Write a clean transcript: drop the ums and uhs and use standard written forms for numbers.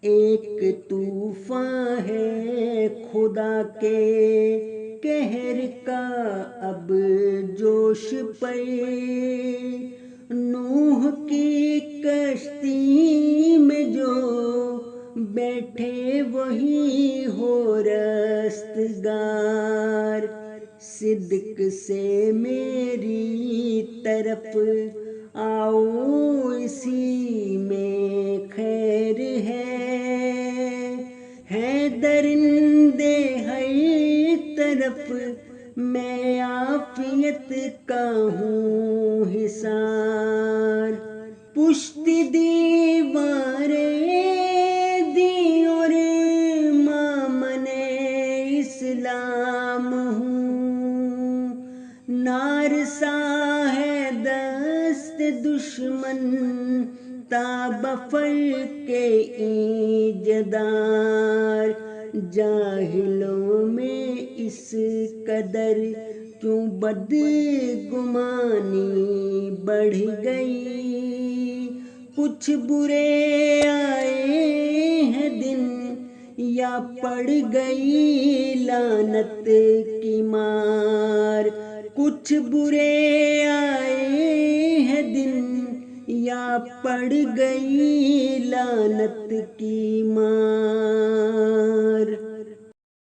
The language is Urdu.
ایک طوفان ہے خدا کے قہر کا اب جوش پہ، نوح کی کشتی میں جو بیٹھے وہی ہو رستگار، صدق سے میری طرف آؤ اسی میں خیر ہے درندے ہر طرف، میں عافیت کا ہوں حصار، پشت دیواریں دی اور مامن اسلام ہوں، نارسا ہے دست دشمن تاب فرق این جدار، جاہلوں میں اس قدر کیوں بدگمانی بڑھ گئی، کچھ برے آئے ہیں دن یا پڑ گئی لعنت کی مار، کچھ برے آئے ہیں دن یا پڑ گئی لعنت کی مار۔